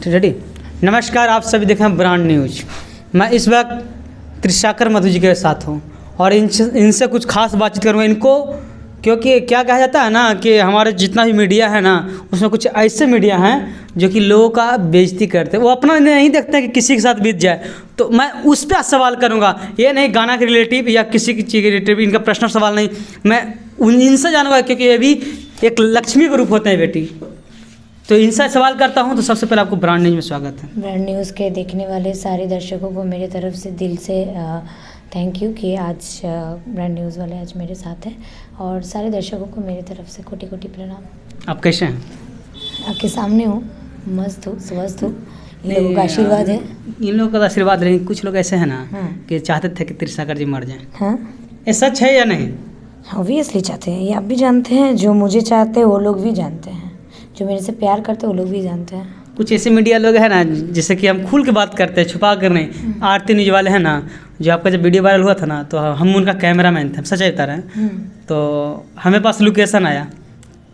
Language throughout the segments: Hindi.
रेडी। नमस्कार, आप सभी देख रहे हैं ब्रांड न्यूज। मैं इस वक्त त्रिशाकर मधु जी के साथ हूँ और इनसे कुछ खास बातचीत करूँगा इनको, क्योंकि क्या कहा जाता है ना कि हमारे जितना भी मीडिया है ना, उसमें कुछ ऐसे मीडिया हैं जो कि लोगों का बेइज्जती करते हैं। वो अपना नहीं देखते हैं कि किसी के साथ बीत जाए। तो मैं उस पर सवाल करूँगा, ये नहीं गाना के रिलेटिव या किसी की चीज़ के रिलेटिव, इनका पर्सनल सवाल नहीं, मैं इनसे जानूंगा, क्योंकि ये भी एक लक्ष्मी के रूप होते हैं बेटी। तो इनसे सवाल करता हूं। तो सबसे पहले आपको ब्रांड न्यूज़ में स्वागत है। ब्रांड न्यूज़ के देखने वाले सारे दर्शकों को मेरे तरफ से दिल से थैंक यू कि आज ब्रांड न्यूज़ वाले आज मेरे साथ हैं, और सारे दर्शकों को मेरी तरफ से कोटि कोटि प्रणाम। आप कैसे हैं? आपके सामने हूँ, मस्त हूँ, स्वस्थ हूँ। इन लोगों का आशीर्वाद है। इन लोगों का आशीर्वाद नहीं, कुछ लोग ऐसे हैं ना कि चाहते थे कि त्रिशाकर जी मर जाएं। हाँ, ये सच है या नहीं? ऑब्वियसली चाहते हैं, ये आप भी जानते हैं। जो मुझे चाहते हैं वो लोग भी जानते हैं, जो मेरे से प्यार करते हैं वो लोग भी जानते हैं। कुछ ऐसे मीडिया लोग हैं ना, जैसे कि हम खुल के बात करते हैं, छुपा कर नहीं। आरती न्यूज वाले हैं ना, जो आपका जब वीडियो वायरल हुआ था ना, तो हम उनका कैमरामैन थे, हम सच्चाई बता रहे हैं। तो हमें पास लोकेशन आया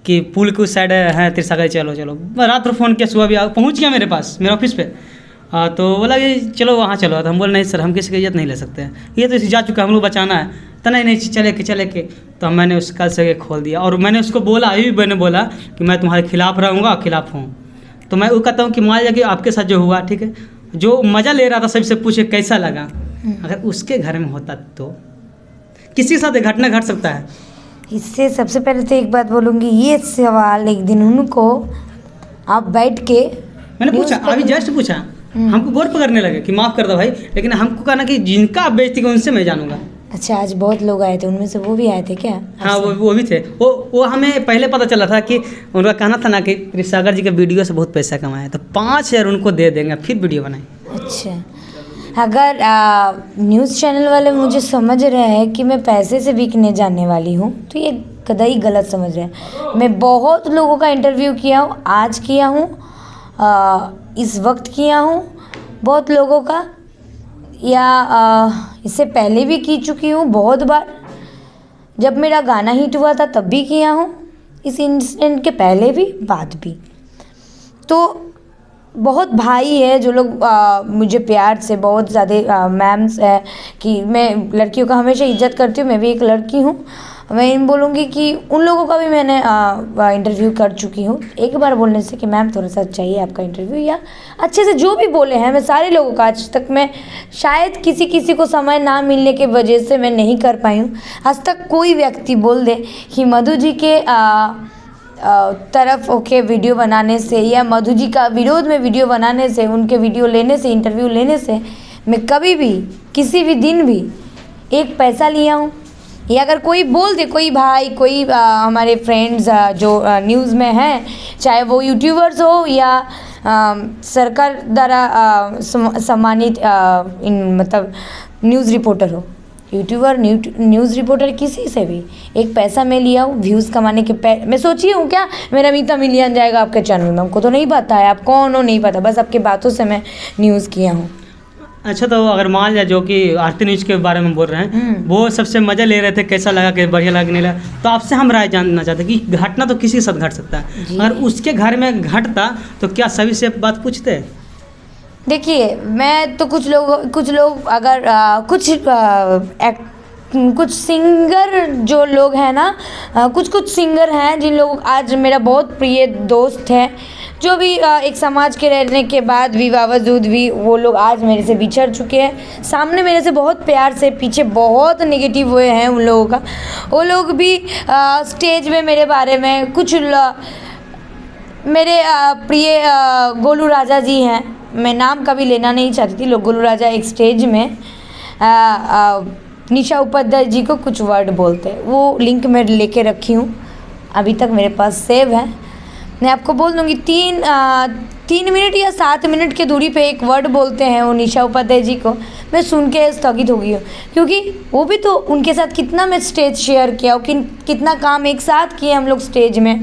कि पुल के उस साइड है त्रिशाकर, चलो चलो। रात को फ़ोन किया, सुबह भी पहुँच गया मेरे पास, मेरे ऑफिस पे। तो बोला कि चलो वहाँ चलो। तो हम बोले नहीं सर, हम किसी की इज्जत नहीं ले सकते, ये तो जा चुका है, हम लोग बचाना है। तो नहीं चले के तो मैंने उस कल से खोल दिया। और मैंने उसको बोला, अभी मैंने बोला कि मैं तुम्हारे खिलाफ रहूँगा, खिलाफ हूँ। तो मैं वो कहता हूँ कि मान लिया कि आपके साथ जो हुआ, ठीक है, जो मज़ा ले रहा था सबसे पूछे कैसा लगा। अगर उसके घर में होता तो किसी के साथ घटना घट सकता है। इससे सबसे पहले तो एक बात बोलूँगी, ये सवाल एक दिन उनको आप बैठ के मैंने पूछा, अभी जस्ट पूछा, हमको गौर पकड़ने लगे कि माफ़ कर दो भाई, लेकिन हमको कहना कि जिनका आप बेइज्जती की उनसे मैं जानूंगा। अच्छा, आज बहुत लोग आए थे, उनमें से वो भी आए थे क्या? हाँ, वो भी थे। वो हमें पहले पता चला था कि उनका कहना था ना कि त्रिशाकर जी के वीडियो से बहुत पैसा कमाया, तो 5,000 उनको दे देंगे, फिर वीडियो बनाए। अच्छा, अगर न्यूज़ चैनल वाले मुझे समझ रहे हैं कि मैं पैसे से बिकने जाने वाली हूँ, तो ये कतई गलत समझ रहे हैं। मैं बहुत लोगों का इंटरव्यू किया हूँ, आज किया हूँ, इस वक्त किया हूँ, बहुत लोगों का, या इससे पहले भी की चुकी हूँ बहुत बार। जब मेरा गाना हिट हुआ था तब भी किया हूँ, इस इंसिडेंट के पहले भी, बाद भी। तो बहुत भाई है जो लोग मुझे प्यार से, बहुत ज़्यादा मैम्स है कि मैं लड़कियों का हमेशा इज्जत करती हूँ, मैं भी एक लड़की हूँ। मैं इन बोलूँगी कि उन लोगों का भी मैंने इंटरव्यू कर चुकी हूँ। एक बार बोलने से कि मैम थोड़ा सा चाहिए आपका इंटरव्यू, या अच्छे से जो भी बोले हैं, मैं सारे लोगों का आज तक, मैं शायद किसी को समय ना मिलने की वजह से मैं नहीं कर पाई हूँ। आज तक कोई व्यक्ति बोल दे कि मधु जी के तरफ ओके वीडियो बनाने से, या मधु जी का विरोध में वीडियो बनाने से, उनके वीडियो लेने से, इंटरव्यू लेने से मैं कभी भी किसी भी दिन भी एक पैसा लिया हूँ। या अगर कोई बोल दे, कोई भाई, कोई हमारे फ्रेंड्स जो न्यूज़ में हैं, चाहे वो यूट्यूबर्स हो या सरकार द्वारा सम्मानित मतलब न्यूज़ रिपोर्टर हो, यूट्यूबर, न्यूज़ रिपोर्टर, किसी से भी एक पैसा मैं लिया हूँ व्यूज़ कमाने के। मैं सोची हूँ क्या मेरा मीता मिलियन जाएगा आपके चैनल में? हमको तो नहीं पता है आप कौन हो, नहीं पता, बस आपके बातों से मैं न्यूज़ किया हूँ। अच्छा, तो अगर मान लिया जो कि आरती न्यूज के बारे में बोल रहे हैं, वो सबसे मज़ा ले रहे थे, कैसा लगा, कि बढ़िया लगा कि नहीं लगा, तो आपसे हम राय जानना चाहते हैं कि घटना तो किसी के साथ घट सकता है, अगर उसके घर में घटता तो क्या सभी से बात पूछते? देखिए, मैं तो कुछ लोग अगर कुछ सिंगर जो लोग हैं ना, कुछ सिंगर हैं जिन लोग आज मेरा बहुत प्रिय दोस्त है, जो भी एक समाज के रहने के बाद भी बावजूद भी वो लोग आज मेरे से बिछड़ चुके हैं। सामने मेरे से बहुत प्यार से, पीछे बहुत नेगेटिव हुए हैं उन लोगों का। वो लोग भी स्टेज में मेरे बारे में कुछ मेरे प्रिय गोलू राजा जी हैं, मैं नाम कभी लेना नहीं चाहती थी, गोलू राजा एक स्टेज में निशा उपाध्याय जी को कुछ वर्ड बोलते हैं, वो लिंक मैं लेके रखी हूँ, अभी तक मेरे पास सेव है। मैं आपको बोल दूँगी, 3 मिनट या 7 मिनट की दूरी पे एक वर्ड बोलते हैं वो निशा उपाध्याय जी को, मैं सुन के स्थगित हो गई हूँ, क्योंकि वो भी तो उनके साथ कितना मैं स्टेज शेयर किया हो, कितना काम एक साथ किए हम लोग स्टेज में।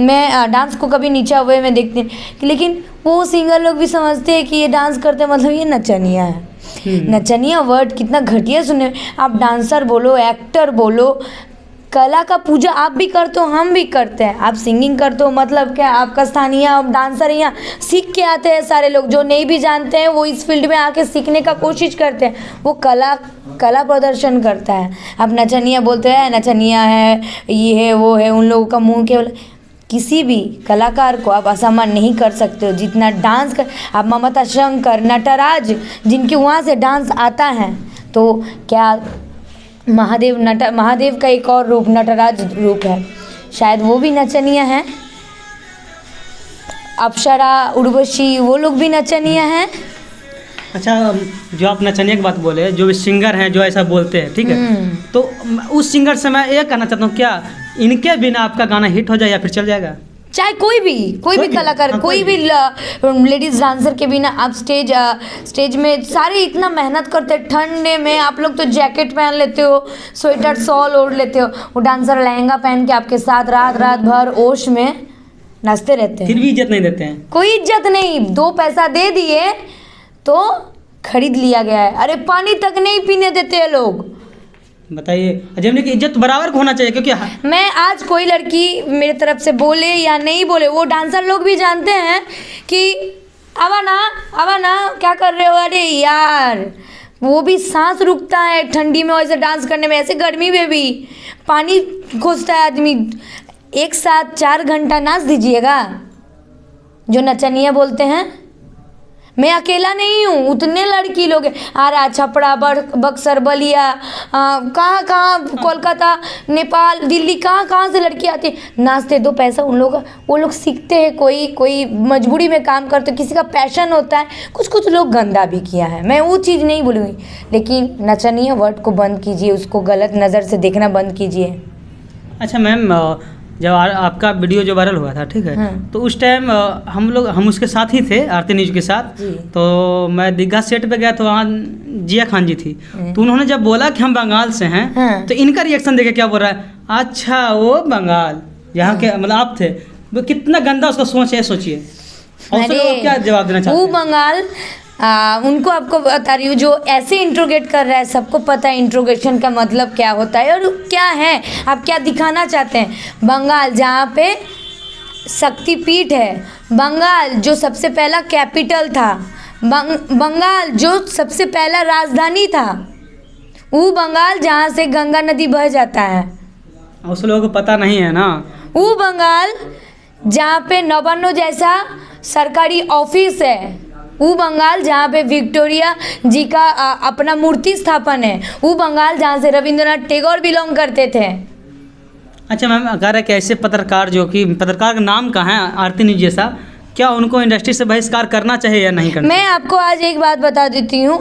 मैं डांस को कभी नीचा हुए में देखती हूँ, लेकिन वो सिंगर लोग भी समझते हैं कि ये डांस करते मतलब ये नचनिया है। नचनिया वर्ड कितना घटिया सुने। आप डांसर बोलो, एक्टर बोलो, कला का पूजा आप भी करते हो, हम भी करते हैं। आप सिंगिंग करते हो, मतलब क्या आपका स्थानीय डांसर यहाँ सीख के आते हैं। सारे लोग जो नहीं भी जानते हैं वो इस फील्ड में आके सीखने का कोशिश करते हैं, वो कला प्रदर्शन करता है। आप नचनिया बोलते हैं, नचनिया है, ये है, वो है, उन लोगों का मुंह केवल, किसी भी कलाकार को आप असम्मान नहीं कर सकते हो। जितना डांस कर, आप ममता शंकर, नटराज, जिनके वहाँ से डांस आता है, तो क्या महादेव का एक और रूप नटराज रूप है, शायद वो भी नचनिया है। अप्सरा, उर्वशी, वो लोग भी नचनिया हैं। अच्छा, जो आप नचनिया की बात बोले, जो भी सिंगर हैं जो ऐसा बोलते हैं, ठीक है, तो उस सिंगर से मैं ये कहना चाहता हूँ, क्या इनके बिना आपका गाना हिट हो जाए या फिर चल जाएगा? चाहे कोई भी कलाकार, हाँ, कोई भी लेडीज डांसर के बिना आप स्टेज में सारे इतना मेहनत करते हैं। ठंडे में आप लोग तो जैकेट पहन लेते हो, स्वेटर शॉल ओढ़ लेते हो, वो डांसर लहंगा पहन के आपके साथ रात भर ओश में नाचते रहते हैं, फिर भी इज्जत नहीं देते हैं। कोई इज्जत नहीं, 2 पैसा दे दिए तो खरीद लिया गया है। अरे पानी तक नहीं पीने देते हैं लोग। बताइए, जब की इज्जत बराबर होना चाहिए, क्योंकि मैं आज कोई लड़की मेरे तरफ से बोले या नहीं बोले, वो डांसर लोग भी जानते हैं कि आवा ना क्या कर रहे हो, अरे यार वो भी सांस रुकता है ठंडी में वैसे डांस करने में, ऐसे गर्मी में भी पानी खोजता है आदमी। एक साथ 4 घंटा नाच दीजिएगा, जो नचनिया बोलते हैं। मैं अकेला नहीं हूँ, उतने लड़की लोग हैं, आरा, छपरा, बक्सर, बलिया, कहाँ कोलकाता, नेपाल, दिल्ली, कहाँ से लड़की आती है नाचते। 2 पैसा उन लोग, वो लोग सीखते हैं, कोई मजबूरी में काम करते, किसी का पैशन होता है। कुछ लोग गंदा भी किया है, मैं वो चीज़ नहीं बोलूँगी, लेकिन नचनिया वर्ड को बंद कीजिए, उसको गलत नज़र से देखना बंद कीजिए। अच्छा मैम, जब आपका वीडियो जो वायरल हुआ था, ठीक है, तो उस टाइम हम उसके साथ ही थे, आरती न्यूज के साथ। तो मैं दीघा सेट पे गया, तो वहाँ जिया खान जी थी, तो उन्होंने जब बोला कि हम बंगाल से हैं, तो इनका रिएक्शन देखे क्या बोल रहा है, अच्छा वो बंगाल, यहाँ के मतलब आप थे, वो कितना गंदा उसका सोच है, सोचिए। और क्या जवाब देना चाहते हैं? वो बंगाल, उनको आपको बता रही हूँ, जो ऐसे इंट्रोगेट कर रहा है, सबको पता है इंट्रोगेशन का मतलब क्या होता है और क्या है, आप क्या दिखाना चाहते हैं। बंगाल जहाँ पे शक्तिपीठ है, बंगाल जो सबसे पहला कैपिटल था, बंगाल जो सबसे पहला राजधानी था, वो बंगाल जहाँ से गंगा नदी बह जाता है। उस लोगों को पता नहीं है ना। वो बंगाल जहाँ पे नवान्नो जैसा सरकारी ऑफिस है, वो बंगाल जहाँ पे विक्टोरिया जी का अपना मूर्ति स्थापन है, वो बंगाल जहाँ से रविंद्रनाथ टैगोर बिलोंग करते थे। अच्छा मैम, अगर एक ऐसे पत्रकार, जो कि पत्रकार का नाम का है आरती न्यूज जैसा, क्या उनको इंडस्ट्री से बहिष्कार करना चाहिए या नहीं करना? मैं आपको आज एक बात बता देती हूँ,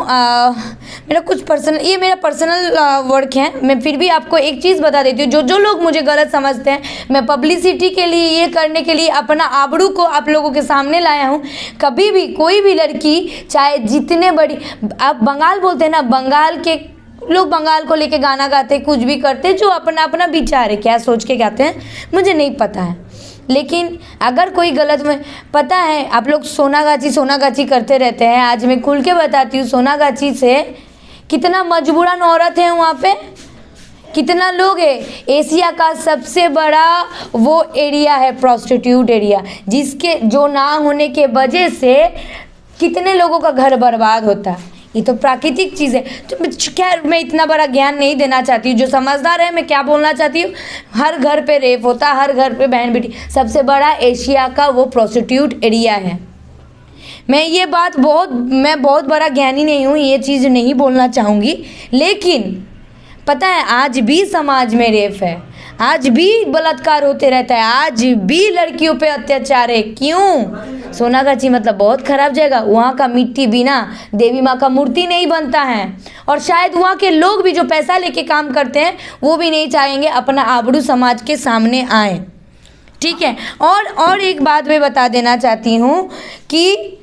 मेरा पर्सनल वर्क है, मैं फिर भी आपको एक चीज़ बता देती हूँ। जो लोग मुझे गलत समझते हैं, मैं पब्लिसिटी के लिए, ये करने के लिए अपना आबरू को आप लोगों के सामने लाया हूँ। कभी भी कोई भी लड़की, चाहे जितने बड़ी, आप बंगाल बोलते हैं ना, बंगाल के लोग बंगाल को लेके गाना गाते, कुछ भी करते, जो अपना विचार है, क्या सोच के गाते हैं मुझे नहीं पता है। लेकिन अगर कोई गलत में, पता है आप लोग सोनागाची करते रहते हैं। आज मैं खुल के बताती हूँ, सोनागाची से कितना मजबूरन औरत है वहाँ पे, कितना लोग है। एशिया का सबसे बड़ा वो एरिया है, प्रोस्टिट्यूट एरिया, जिसके जो ना होने के वजह से कितने लोगों का घर बर्बाद होता है। ये तो प्राकृतिक चीज़ है। तो खैर मैं इतना बड़ा ज्ञान नहीं देना चाहती हूँ, जो समझदार है मैं क्या बोलना चाहती हूँ, हर घर पे रेप होता है, हर घर पे बहन बेटी, सबसे बड़ा एशिया का वो प्रोस्टिट्यूट एरिया है। मैं बहुत बड़ा ज्ञानी नहीं हूँ, ये चीज़ नहीं बोलना चाहूँगी, लेकिन पता है आज भी समाज में रेप है, आज भी बलात्कार होते रहता है, आज भी लड़कियों पे अत्याचार है। क्यों? सोनागाची मतलब बहुत खराब जगह, वहाँ का मिट्टी बिना देवी माँ का मूर्ति नहीं बनता है, और शायद वहाँ के लोग भी जो पैसा लेके काम करते हैं वो भी नहीं चाहेंगे अपना आबरू समाज के सामने आए। ठीक है। और एक बात मैं बता देना चाहती हूँ कि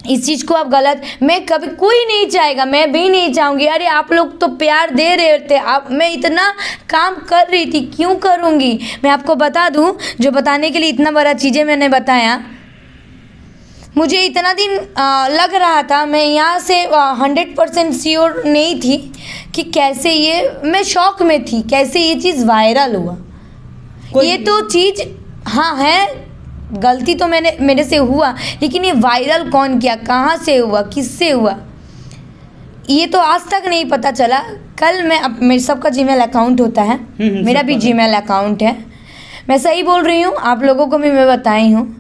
इस चीज़ को आप गलत, मैं कभी, कोई नहीं चाहेगा, मैं भी नहीं चाहूँगी। अरे आप लोग तो प्यार दे रहे थे, आप, मैं इतना काम कर रही थी, क्यों करूँगी। मैं आपको बता दूँ, जो बताने के लिए इतना बड़ा चीज़ें मैंने बताया, मुझे इतना दिन लग रहा था, मैं यहाँ से 100% श्योर नहीं थी कि कैसे ये, मैं शॉक में थी कैसे ये चीज़ वायरल हुआ। ये तो चीज़ हाँ है, गलती तो मेरे से हुआ, लेकिन ये वायरल कौन किया, कहाँ से हुआ, किससे हुआ, ये तो आज तक नहीं पता चला। कल मेरे सबका जीमेल अकाउंट होता है, मेरा भी जीमेल अकाउंट है, मैं सही बोल रही हूँ, आप लोगों को भी मैं बताई हूँ,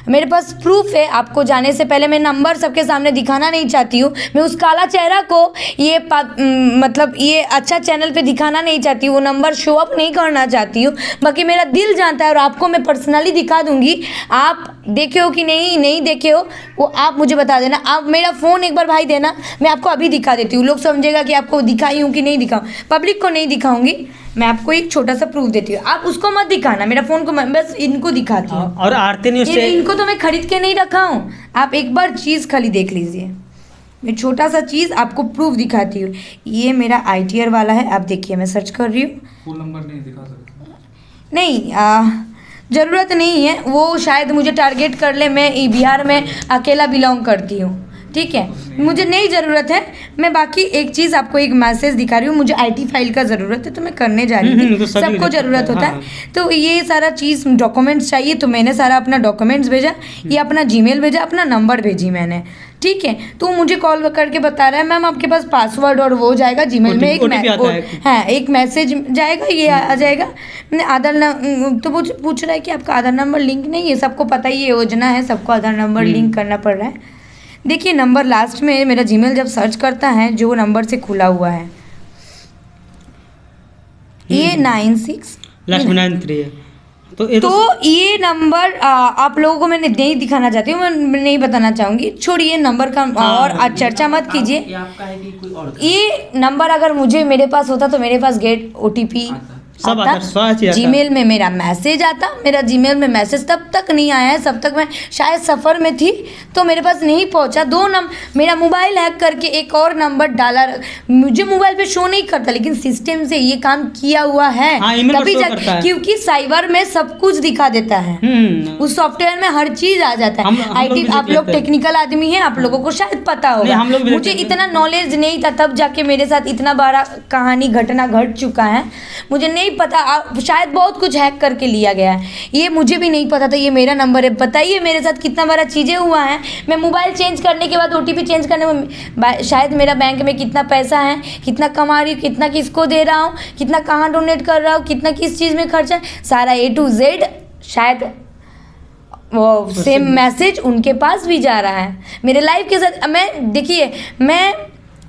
मेरे पास प्रूफ है। आपको जाने से पहले मैं नंबर सबके सामने दिखाना नहीं चाहती हूँ, मैं उस काला चेहरा को ये मतलब ये अच्छा चैनल पे दिखाना नहीं चाहती हूँ, वो नंबर शो अप नहीं करना चाहती हूँ। बाकी मेरा दिल जानता है और आपको मैं पर्सनली दिखा दूँगी, आप देखे हो कि नहीं देखे हो वो आप मुझे बता देना। आप मेरा फ़ोन एक बार भाई देना, मैं आपको अभी दिखा देती हूँ, लोग समझेगा कि आपको दिखाई हूँ कि नहीं दिखाऊँ, पब्लिक को नहीं दिखाऊँगी, मैं आपको एक छोटा सा प्रूफ देती हूँ, आप उसको मत दिखाना, मेरा फ़ोन को बस इनको दिखाती हूँ। और आरती न्यूज़ इनको तो मैं खरीद के नहीं रखा हूँ, आप एक बार चीज़ खाली देख लीजिए, मैं छोटा सा चीज़ आपको प्रूफ दिखाती हूँ। ये मेरा ITR वाला है, आप देखिए मैं सर्च कर रही हूँ, फुल नंबर नहीं दिखा सकते, नहीं ज़रूरत नहीं है, वो शायद मुझे टारगेट कर ले, मैं बिहार में अकेला बिलोंग करती हूँ, ठीक है, मुझे नहीं ज़रूरत है। मैं बाकी एक चीज़ आपको एक मैसेज दिखा रही हूँ, मुझे IT फाइल का ज़रूरत है तो मैं करने जा रही थी, तो सबको ज़रूरत होता है, तो ये सारा चीज़ डॉक्यूमेंट्स चाहिए, तो मैंने सारा अपना डॉक्यूमेंट्स भेजा, ये अपना जीमेल भेजा, अपना नंबर भेजी मैंने, ठीक है। तो मुझे कॉल करके बता रहा है मैम आपके पास पासवर्ड और वो जाएगा जीमेल में, एक मैसेज जाएगा, ये आ जाएगा, मैंने आधार तो पूछ रहा है कि आपका आधार नंबर लिंक नहीं है, सबको पता ही ये योजना है, सबको आधार नंबर लिंक करना पड़ रहा है। देखिए नंबर लास्ट में मेरा जीमेल जब सर्च करता है जो नंबर से खुला हुआ है, ये 96 लास्ट में 93 है, तो ये नंबर आप लोगों को मैं नहीं दिखाना चाहती हूँ, मैं नहीं बताना चाहूँगी, छोड़िए नंबर का और चर्चा मत कीजिए। आपका है कि कोई और? ये नंबर अगर मेरे पास होता तो मेरे पास गेट OTP सब आता, जीमेल में मेरा मैसेज आता, मेरा जीमेल में मैसेज तब तक नहीं आया है, तब तक मैं शायद सफ़र में थी तो मेरे पास नहीं पहुंचा। मेरा मोबाइल हैक करके एक और नंबर डाला, मुझे मोबाइल पे शो नहीं करता लेकिन सिस्टम से ये काम किया हुआ है, तभी क्योंकि साइबर में सब कुछ दिखा देता है, उस सॉफ्टवेयर में हर चीज़ आ जाता है। IT आप लोग टेक्निकल आदमी हैं, आप लोगों को शायद पता होगा, मुझे इतना नॉलेज नहीं था, तब जाके मेरे साथ इतना बड़ा कहानी घटना घट चुका है, मुझे नहीं पता, शायद बहुत कुछ हैक करके लिया गया है, ये मुझे भी नहीं पता था ये मेरा नंबर है। बताइए मेरे साथ कितना बड़ा चीज़ें हुआ है, मैं मोबाइल चेंज करने के बाद OTP चेंज करने में शायद मेरा बैंक में कितना पैसा है, कितना कमा रही हूँ, कितना किसको दे रहा हूँ, कितना कहाँ डोनेट कर रहा हूँ, कितना किस चीज़ में खर्चा है, सारा A to Z शायद वो सेम मैसेज उनके पास भी जा रहा है मेरे लाइफ के साथ। मैं देखिए मैं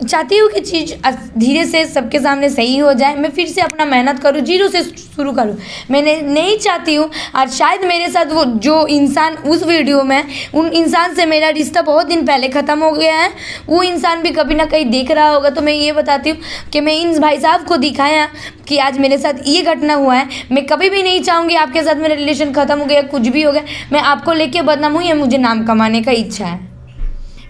चाहती हूँ कि चीज़ धीरे से सबके सामने सही हो जाए, मैं फिर से अपना मेहनत करूँ, जीरो से शुरू करूँ, मैंने नहीं चाहती हूँ। और शायद मेरे साथ वो जो इंसान उस वीडियो में, उन इंसान से मेरा रिश्ता बहुत दिन पहले ख़त्म हो गया है, वो इंसान भी कभी ना कहीं देख रहा होगा, तो मैं ये बताती हूँ कि मैं इन भाई साहब को दिखाया कि आज मेरे साथ ये घटना हुआ है, मैं कभी भी नहीं चाहूँगी आपके साथ मेरा रिलेशन ख़त्म हो गया, कुछ भी हो गया, मैं आपको लेके बदनाम हूँ या मुझे नाम कमाने का इच्छा है,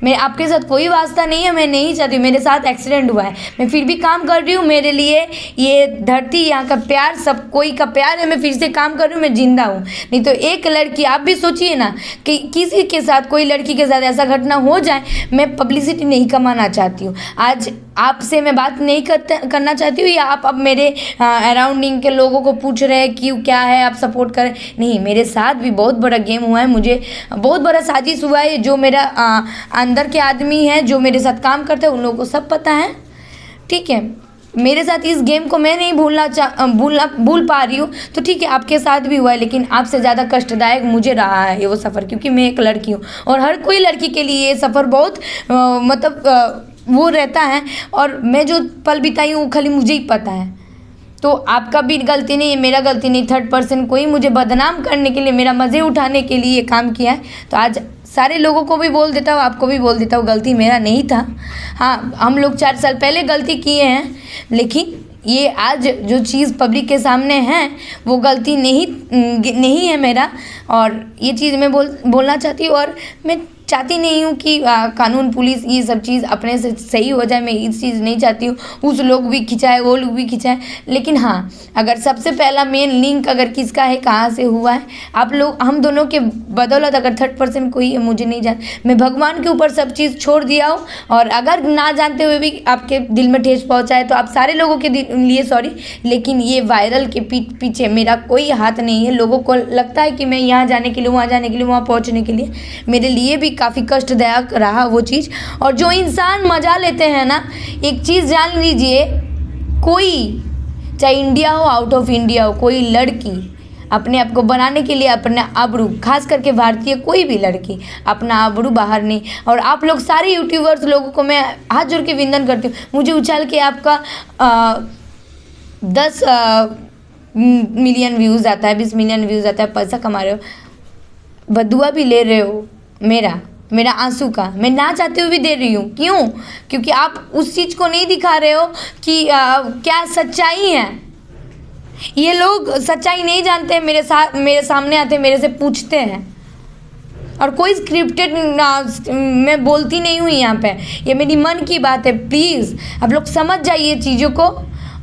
मैं आपके साथ कोई वास्ता नहीं है, मैं नहीं चाहती, मेरे साथ एक्सीडेंट हुआ है, मैं फिर भी काम कर रही हूँ, मेरे लिए ये धरती यहाँ का प्यार सब कोई का प्यार है, मैं फिर से काम कर रही हूँ, मैं जिंदा हूँ। नहीं तो एक लड़की, आप भी सोचिए ना कि किसी के साथ, कोई लड़की के साथ ऐसा घटना हो जाए, मैं पब्लिसिटी नहीं कमाना चाहती हूँ। आज आपसे मैं बात नहीं करना चाहती हूँ या आप अब मेरे अराउंडिंग के लोगों को पूछ रहे हैं कि क्या है, आप सपोर्ट करें, नहीं, मेरे साथ भी बहुत बड़ा गेम हुआ है, मुझे बहुत बड़ा साजिश हुआ है, जो मेरा अंदर के आदमी हैं जो मेरे साथ काम करते हैं उन लोगों को सब पता है, ठीक है। मेरे साथ इस गेम को मैं नहीं भूल पा रही हूँ, तो ठीक है आपके साथ भी हुआ है, लेकिन आपसे ज़्यादा कष्टदायक मुझे रहा है ये वो सफ़र, क्योंकि मैं एक लड़की हूँ और हर कोई लड़की के लिए ये सफ़र बहुत मतलब वो रहता है, और मैं जो पल बिताई हूँ खाली मुझे ही पता है। तो आपका भी गलती नहीं है, मेरा गलती नहीं, थर्ड पर्सन कोई मुझे बदनाम करने के लिए, मेरा मज़े उठाने के लिए काम किया है, तो आज सारे लोगों को भी बोल देता हूँ, आपको भी बोल देता हूँ, गलती मेरा नहीं था। हाँ, हम लोग 4 साल पहले गलती किए हैं, लेकिन ये आज जो चीज़ पब्लिक के सामने है वो गलती नहीं है मेरा, और ये चीज़ मैं बोलना चाहती हूँ। और मैं चाहती नहीं हूँ कि कानून पुलिस ये सब चीज़ अपने से सही हो जाए, मैं इस चीज़ नहीं चाहती हूँ। उस लोग भी खिंचाए, वो लोग भी खिंचाए, लेकिन हाँ, अगर सबसे पहला मेन लिंक अगर किसका है, कहाँ से हुआ है, आप लोग हम दोनों के बदौलत अगर थर्ड पर्सन कोई है, मुझे नहीं जान, मैं भगवान के ऊपर सब चीज़ छोड़ दिया हूँ। और अगर ना जानते हुए भी आपके दिल में ठेस पहुँचाए तो आप सारे लोगों के लिए सॉरी, लेकिन ये वायरल के पीछे मेरा कोई हाथ नहीं है। लोगों को लगता है कि मैं यहाँ जाने के लिए, वहाँ जाने के लिए, वहाँ पहुँचने के लिए, मेरे लिए भी काफ़ी कष्टदायक रहा वो चीज़। और जो इंसान मजा लेते हैं ना, एक चीज़ जान लीजिए, कोई चाहे इंडिया हो, आउट ऑफ इंडिया हो, कोई लड़की अपने आप को बनाने के लिए अपना आबरू, खास करके भारतीय कोई भी लड़की अपना आबरू बाहर नहीं। और आप लोग सारे यूट्यूबर्स लोगों को मैं हाथ जोड़ के विंदन करती हूँ, मुझे उछाल के आपका 10 मिलियन व्यूज़ आता है, 20 मिलियन व्यूज़ आता है, पैसा कमा रहे हो, बदुआ भी ले रहे हो मेरा आंसू का, मैं ना चाहते हुए भी दे रही हूँ। क्यों? क्योंकि आप उस चीज़ को नहीं दिखा रहे हो कि क्या सच्चाई है। ये लोग सच्चाई नहीं जानते, मेरे सामने आते, मेरे से पूछते हैं, और कोई स्क्रिप्टेड मैं बोलती नहीं हूँ यहाँ पे, ये मेरी मन की बात है। प्लीज़ आप लोग समझ जाइए चीज़ों को,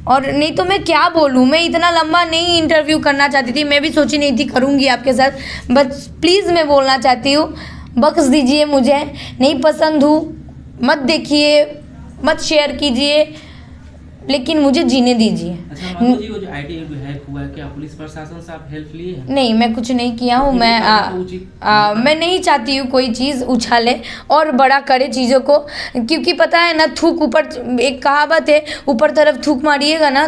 और नहीं तो मैं क्या बोलूँ, मैं इतना लंबा नहीं इंटरव्यू करना चाहती थी, मैं भी सोची नहीं थी करूँगी आपके साथ, बस प्लीज़ मैं बोलना चाहती हूँ, बख्श दीजिए मुझे, नहीं पसंद हूँ मत देखिए, मत शेयर कीजिए, लेकिन मुझे जीने दीजिए। अच्छा माधव जी, वो जो आईडी हैक हुआ है, क्या पुलिस प्रशासन से आप हेल्प लिए हैं? नहीं, मैं कुछ नहीं किया हूँ। मैं नहीं चाहती हूँ कोई चीज़ उछाले और बड़ा करे चीज़ों को, क्योंकि पता है ना, थूक ऊपर, एक कहावत है, ऊपर तरफ थूक मारिएगा ना,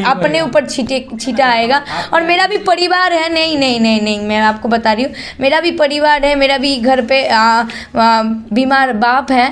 अपने ऊपर छीटा आएगा। और मेरा भी परिवार है, नहीं, मैं आपको बता रही हूँ, मेरा भी परिवार है, मेरा भी घर पे बीमार बाप है,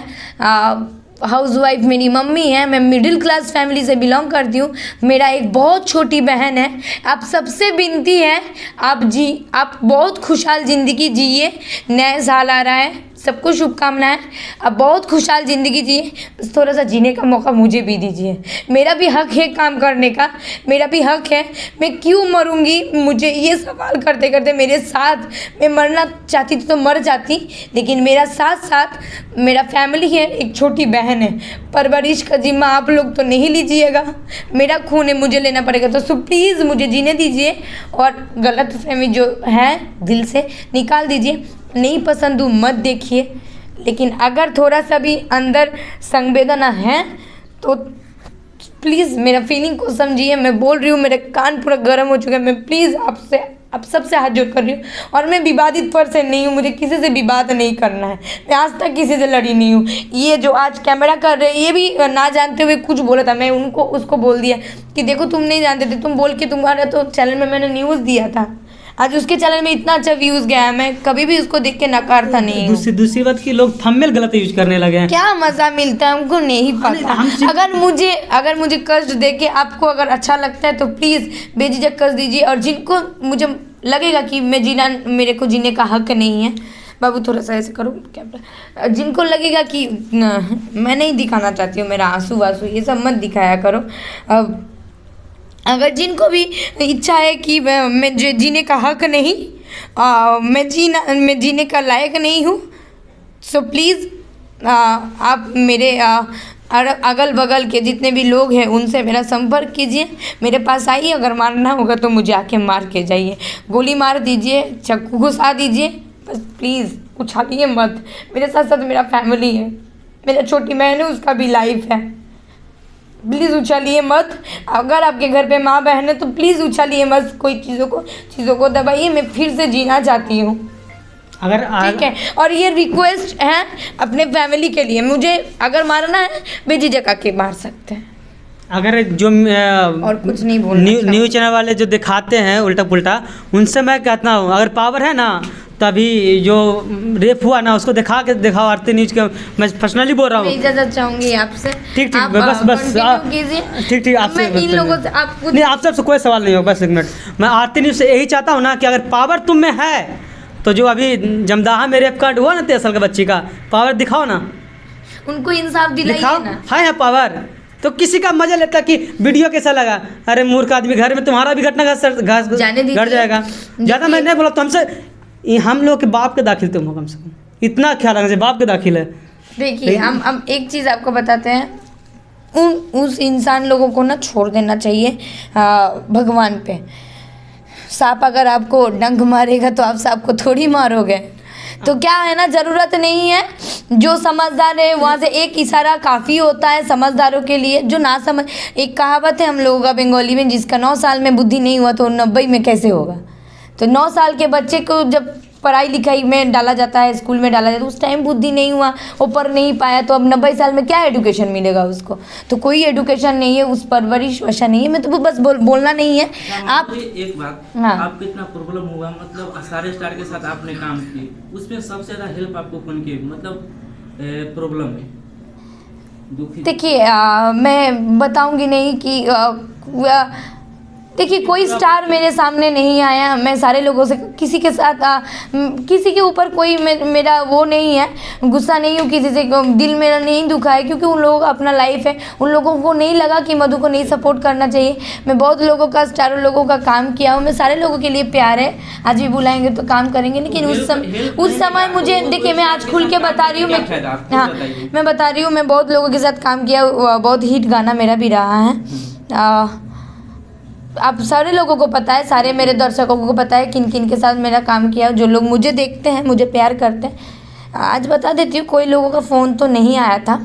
हाउसवाइफ मेरी मम्मी है, मैं मिडिल क्लास फैमिली से बिलोंग करती हूँ, मेरा एक बहुत छोटी बहन है। आप सबसे विनती है, आप बहुत खुशहाल ज़िंदगी जिए, नया साल आ रहा है, सबको शुभकामनाएं, आप बहुत खुशहाल ज़िंदगी जिए, बस थोड़ा सा जीने का मौका मुझे भी दीजिए। मेरा भी हक है काम करने का, मेरा भी हक है, मैं क्यों मरूंगी? मुझे ये सवाल करते करते मेरे साथ, मैं मरना चाहती थी तो मर जाती, लेकिन मेरा साथ साथ मेरा फैमिली है, एक छोटी बहन है, परवरिश का जिम्मा आप लोग तो नहीं लीजिएगा, मेरा खून है, मुझे लेना पड़ेगा। तो सो प्लीज़ मुझे जीने दीजिए, और गलतफहमी जो है दिल से निकाल दीजिए। नहीं पसंद हूँ मत देखिए, लेकिन अगर थोड़ा सा भी अंदर संवेदना है तो प्लीज़ मेरा फीलिंग को समझिए। मैं बोल रही हूँ, मेरे कान पूरा गर्म हो चुका है, मैं प्लीज़ आप सबसे हाथ जोड़ कर रही हूँ। और मैं विवादित पर्सन नहीं हूँ, मुझे किसी से विवाद नहीं करना है, मैं आज तक किसी से लड़ी नहीं हूँ। ये जो आज कैमरा कर रहे हैं, ये भी ना जानते हुए कुछ बोला था, मैं उसको बोल दिया कि देखो तुम नहीं जानते थे, तुम बोल के तुम्हारा तो चैनल में मैंने न्यूज़ दिया था, आज उसके चैनल में इतना अच्छा व्यूज़ गया है, मैं कभी भी उसको देख के नकारता नहीं हूँ। दूसरी बात कि लोग थंबनेल गलत यूज करने लगे हैं। क्या मज़ा मिलता है हमको नहीं पता। अगर मुझे कष्ट दे के आपको अगर अच्छा लगता है तो प्लीज़ बेझिझक कर दीजिए, और जिनको मुझे लगेगा कि मेरे को जीने का हक नहीं है, बाबू थोड़ा सा ऐसे करो कैमरा, जिनको लगेगा कि मैं नहीं दिखाना चाहती हूँ मेरा आंसू वांसू, ये सब मत दिखाया करो। अगर जिनको भी इच्छा है कि मैं जीने का हक नहीं, मैं जीने का लायक नहीं हूँ, सो प्लीज़ आप मेरे अगल बगल के जितने भी लोग हैं उनसे मेरा संपर्क कीजिए, मेरे पास आइए, अगर मारना होगा तो मुझे आके मार के जाइए, गोली मार दीजिए, चाकू घुसा दीजिए, बस प्लीज़ उछालिए मत। मेरे साथ साथ मेरा फैमिली है, मेरा छोटी बहन है, उसका भी लाइफ है, प्लीज़ उछालिए मत। अगर आपके घर पे माँ बहन है तो प्लीज़ उछालिए मत कोई चीज़ों को दबाइए। मैं फिर से जीना चाहती हूँ, अगर ठीक है। और ये रिक्वेस्ट है अपने फैमिली के लिए, मुझे अगर मारना है बेझिझक आके मार सकते हैं, अगर जो और कुछ नहीं बोलना। न्यूज़ चैनल वाले जो दिखाते हैं उल्टा पुल्टा, उनसे मैं कहता हूँ, अगर पावर है ना तभी जो रेप हुआ ना उसको दिखाओ। आरती न्यूज़ के मैं पर्सनली बोल रहा हूँ। मैं इजाज़त चाहूँगी आपसे। ठीक बस ठीक आपसे इन लोगों से नहीं, आपसे आपसे कोई सवाल नहीं हो, बस एक मिनट। मैं आरती न्यूज़ से यही चाहता हूँ ना कि अगर पावर तुम में है तो जो अभी जमदाहा में रेप कांड हुआ ना 13 साल के बच्ची का, पावर दिखाओ ना, उनको इंसाफ दिलाइए ना। है पावर तो किसी का मजा लेता कि वीडियो कैसा लगा, अरे मूर्ख आदमी, घर में तुम्हारा भी घटना घट जाएगा। ज़्यादा मैं नहीं बोला तो हमसे हम लोग के बाप के दाखिल तुम हो कम से कम। इतना ख्याल रखना चाहिए, बाप के दाखिल है। देखिए हम एक चीज़ आपको बताते हैं, उस इंसान लोगों को ना छोड़ देना चाहिए भगवान पे। सांप अगर आपको डंक मारेगा तो आप सांप को थोड़ी मारोगे। तो क्या है ना, ज़रूरत नहीं है, जो समझदार है वहाँ से एक इशारा काफ़ी होता है समझदारों के लिए। जो ना समझ, एक कहावत है हम लोगों का बंगाली में, जिसका 9 साल में बुद्धि नहीं हुआ तो 90 में कैसे होगा। तो 9 साल के बच्चे को जब पढ़ाई लिखाई में डाला जाता है, स्कूल में डाला जाता है, उस टाइम बुद्धि नहीं हुआ, वो पढ़ नहीं पाया, तो अब 90 साल में क्या एडुकेशन मिलेगा उसको। तो कोई एडुकेशन नहीं है, उस परवरिश वैसा नहीं है। मैं तो बस बोलना नहीं है। आप एक बात, हाँ, आपको इतना प्रॉब्लम हुआ, मतलब सारे स्टार के साथ आपने काम किए, उसमें सबसे ज़्यादा हेल्प आपको कौन की, मतलब प्रॉब्लम में दुखी? देखिए मैं बताऊंगी नहीं कि देखिए कोई स्टार मेरे सामने नहीं आया। मैं सारे लोगों से, किसी के साथ किसी के ऊपर कोई मेरा वो नहीं है, गुस्सा नहीं हूँ किसी से, दिल मेरा नहीं दुखा है, क्योंकि उन लोगों का अपना लाइफ है। उन लोगों को नहीं लगा कि मधु को नहीं सपोर्ट करना चाहिए। मैं बहुत लोगों का, स्टारों लोगों का काम किया हूँ। मैं सारे लोगों के लिए प्यार है, आज भी बुलाएंगे तो काम करेंगे। लेकिन उस समय मुझे, देखिए मैं आज खुल के बता रही हूँ, मैं बता रही हूँ, मैं बहुत लोगों के साथ काम किया, बहुत हिट गाना मेरा भी रहा है। आप सारे लोगों को पता है, सारे मेरे दर्शकों को पता है किन किन के साथ मेरा काम किया, जो लोग मुझे देखते हैं, मुझे प्यार करते हैं। आज बता देती हूँ, कोई लोगों का फ़ोन तो नहीं आया था,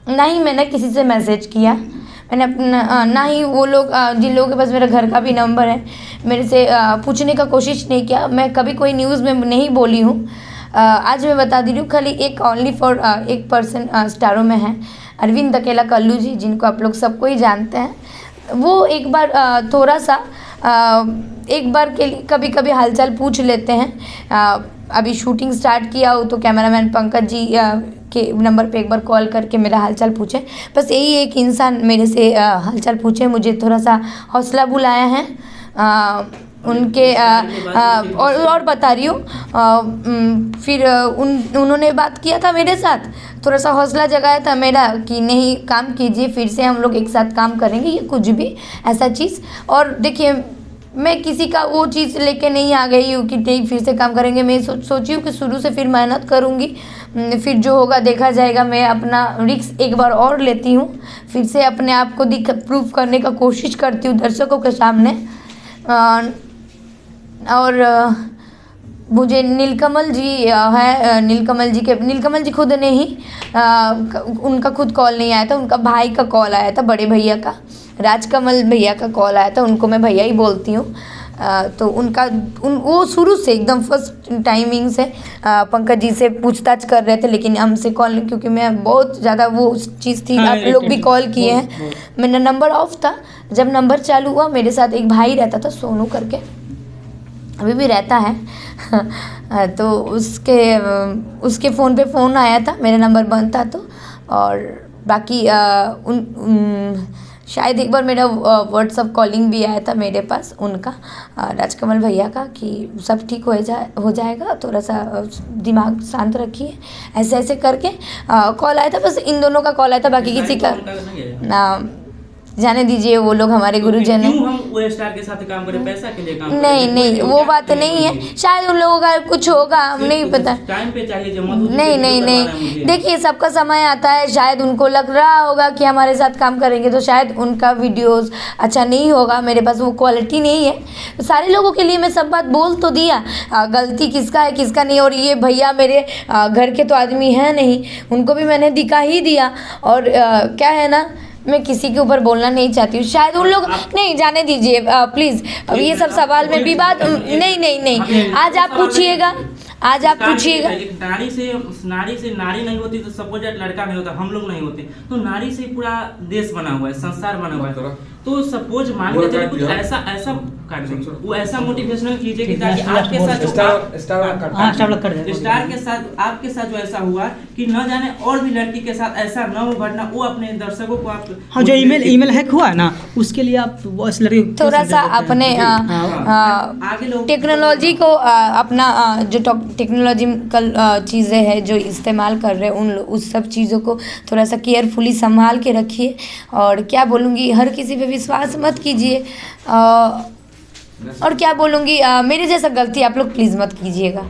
ना ही मैंने किसी से मैसेज किया। मैंने अपना, ना ही वो लोग जिन लोगों के पास मेरा घर का भी नंबर है, मेरे से पूछने का कोशिश नहीं किया। मैं कभी कोई न्यूज़ में नहीं बोली हूँ। आज मैं बता दे रही हूँ, खाली एक ओनली फॉर एक पर्सन स्टारों में है, अरविंद अकेला कल्लू जी, जिनको आप लोग सबको ही जानते हैं। वो एक बार थोड़ा सा एक बार के लिए कभी कभी हालचाल पूछ लेते हैं। अभी शूटिंग स्टार्ट किया हो तो कैमरामैन पंकज जी के नंबर पे एक बार कॉल करके मेरा हालचाल पूछे। बस यही एक इंसान मेरे से हालचाल पूछे, मुझे थोड़ा सा हौसला बुलाया है। उनके और बता रही हूँ, फिर उन्होंने बात किया था मेरे साथ, थोड़ा सा हौसला जगाया था मेरा कि नहीं काम कीजिए, फिर से हम लोग एक साथ काम करेंगे, ये कुछ भी ऐसा चीज़। और देखिए मैं किसी का वो चीज़ लेके नहीं आ गई हूँ कि नहीं फिर से काम करेंगे। मैं सोची हूँ कि शुरू से फिर मेहनत करूँगी, फिर जो होगा देखा जाएगा। मैं अपना रिस्क एक बार और लेती हूँ, फिर से अपने आप को प्रूव करने का कोशिश करती हूँ दर्शकों के सामने। और मुझे नीलकमल जी है, नीलकमल जी खुद ने ही उनका खुद कॉल नहीं आया था, उनका भाई का कॉल आया था, बड़े भैया का, राजकमल भैया का कॉल आया था। उनको मैं भैया ही बोलती हूँ। तो वो शुरू से एकदम फर्स्ट टाइमिंग से पंकज जी से पूछताछ कर रहे थे, लेकिन हमसे कॉल, क्योंकि मैं बहुत ज़्यादा वो चीज़ थी, आप लोग भी कॉल किए हैं, मेरा नंबर ऑफ था। जब नंबर चालू हुआ, मेरे साथ एक भाई रहता था सोनू करके, अभी भी रहता है। तो उसके फ़ोन पे फ़ोन आया था, मेरा नंबर बंद था तो। और बाकी शायद एक बार मेरा व्हाट्सअप कॉलिंग भी आया था मेरे पास उनका, राजकमल भैया का, कि सब ठीक हो जाएगा, थोड़ा सा दिमाग शांत रखिए, ऐसे ऐसे करके कॉल आया था। बस इन दोनों का कॉल आया था, बाकी किसी का जाने दीजिए, वो लोग हमारे गुरुजन हैं। क्यों हम वो स्टार के साथ काम करें, पैसा के लिए काम करें? नहीं वो बात नहीं है, शायद उन लोगों का कुछ होगा, हम नहीं पता। टाइम पे चाहिए जो मधु नहीं, देखिए सबका समय आता है। शायद उनको लग रहा होगा कि हमारे साथ काम करेंगे तो शायद उनका वीडियोस अच्छा नहीं होगा, मेरे पास वो क्वालिटी नहीं है। तो सारे लोगों के लिए मैं सब बात बोल तो दिया, गलती किसका है किसका नहीं। और ये भैया मेरे घर के तो आदमी हैं नहीं, उनको भी मैंने दिखा ही दिया। और क्या है ना, मैं किसी के ऊपर बोलना नहीं चाहती हूँ, शायद उन लोग नहीं, जाने दीजिए प्लीज़। अब ये सब सवाल में विवाद नहीं, आज आप पूछिएगा, नारी से नारी नहीं होती तो सपोज लड़का नहीं होता, हम लोग नहीं होते, तो नारी से पूरा देश बना हुआ है, संसार बना हुआ है। तो सपोज मान के चलिए कुछ ऐसा कर देंगे, वो ऐसा मोटिवेशनल कीजिए कि ताकि आपके साथ स्टार के साथ आपके साथ जो ऐसा हुआ कि न जाने और भी लड़की के साथ ऐसा न हो घटना, वो अपने दर्शकों को आप जो ईमेल हैक हुआ है ना, उसके लिए आप वो इस लड़की थोड़ा सा अपने टेक्नोलॉजी को अपना जो टेक्नोलॉजिकल चीज़ें हैं जो इस्तेमाल कर रहे हैं, उस सब चीज़ों को थोड़ा सा केयरफुली संभाल के रखिए। और क्या बोलूँगी, हर किसी पे विश्वास मत कीजिए। और क्या बोलूँगी, मेरे जैसा गलती आप लोग प्लीज़ मत कीजिएगा।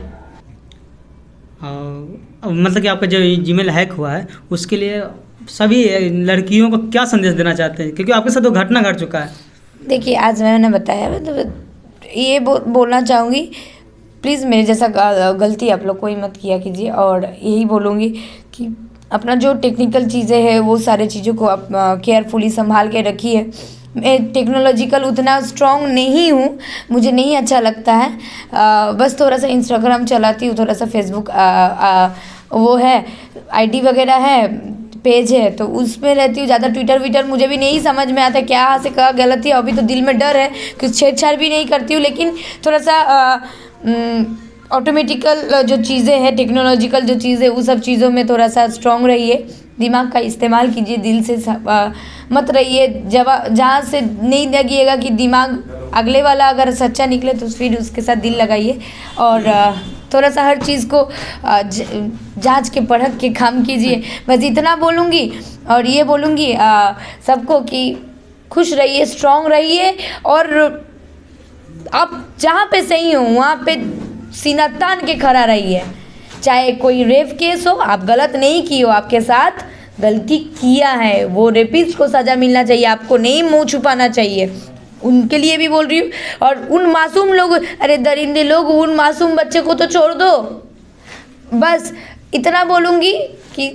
मतलब कि आपका जो जीमेल हैक हुआ है उसके लिए सभी लड़कियों को क्या संदेश देना चाहते हैं, क्योंकि आपके साथ तो घटना घट चुका है। देखिए, आज मैंने बताया, मतलब ये बोलना चाहूँगी, प्लीज़ मेरे जैसा गलती आप लोग कोई मत किया कीजिए। और यही बोलूँगी कि अपना जो टेक्निकल चीज़ें हैं वो सारे चीज़ों को आप केयरफुली संभाल के रखिए। मैं टेक्नोलॉजिकल उतना स्ट्रॉन्ग नहीं हूँ, मुझे नहीं अच्छा लगता है। बस थोड़ा सा इंस्टाग्राम चलाती हूँ, थोड़ा सा फेसबुक वो है आईडी वगैरह है, पेज है, तो उसमें रहती हूँ। ज़्यादा ट्विटर मुझे भी नहीं समझ में आता क्या से क्या गलत है। अभी तो दिल में डर है, कुछ छेड़छाड़ भी नहीं करती हूँ, लेकिन थोड़ा सा ऑटोमेटिकल जो चीज़ें हैं, टेक्नोलॉजिकल जो चीज़ें, उस सब चीज़ों में थोड़ा सा स्ट्रॉन्ग रहिए, दिमाग का इस्तेमाल कीजिए, दिल से मत रहिए। जहाँ से नहीं लगिएगा कि दिमाग अगले वाला अगर सच्चा निकले तो फिर उसके साथ दिल लगाइए। और थोड़ा सा हर चीज़ को जांच के परख के काम कीजिए। बस इतना बोलूँगी। और ये बोलूँगी सबको कि खुश रहिए, स्ट्रॉन्ग रहिए, और आप जहाँ पे सही हो वहाँ पे सीना तान के खड़ा रहिए। चाहे कोई रेप केस हो, आप गलत नहीं की हो, आपके साथ गलती किया है, वो रेपिस्ट को सज़ा मिलना चाहिए, आपको नहीं मुंह छुपाना चाहिए। उनके लिए भी बोल रही हूँ। और उन मासूम लोग, अरे दरिंदे लोग, उन मासूम बच्चे को तो छोड़ दो। बस इतना बोलूँगी कि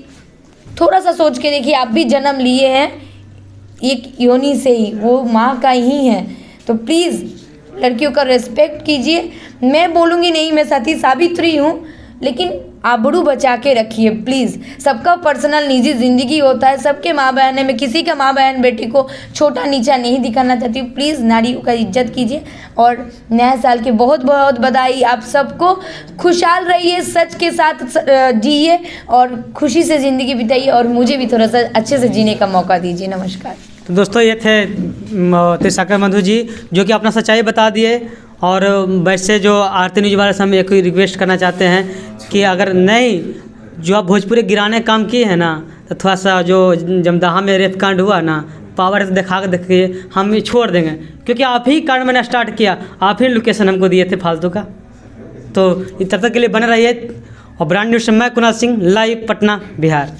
थोड़ा सा सोच के देखिए, आप भी जन्म लिए हैं एक योनि से ही, वो माँ का ही है, तो प्लीज़ लड़कियों का रिस्पेक्ट कीजिए। मैं बोलूँगी नहीं, मैं सती सावित्री हूँ, लेकिन आबरू बचा के रखिए प्लीज़। सबका पर्सनल निजी ज़िंदगी होता है, सबके माँ बहन है, मैं किसी का माँ बहन बेटी को छोटा नीचा नहीं दिखाना चाहती हूँ। प्लीज़ नारियों का इज्जत कीजिए। और नया साल की बहुत बहुत बधाई आप सबको। खुशहाल रहिए, सच के साथ जिए और खुशी से ज़िंदगी बिताइए, और मुझे भी थोड़ा सा अच्छे से जीने का मौका दीजिए। नमस्कार। तो दोस्तों, ये थे त्रिशाकर मधु जी, जो कि अपना सच्चाई बता दिए। और वैसे जो आरती न्यूज़ वाले से हम एक रिक्वेस्ट करना चाहते हैं कि अगर नहीं, जो आप भोजपुरी गिराने काम किए हैं ना, तो थोड़ा सा जो जमदाहा में रेप कांड हुआ ना, पावर दिखा के देखिए, हम ये छोड़ देंगे, क्योंकि आप ही कांड मैंने स्टार्ट किया, आप ही लोकेशन हमको दिए थे फालतू का। तो तब तक के लिए बने रहिए। और ब्रांड न्यूज़ से मैं कुणाल सिंह, लाइव पटना, बिहार।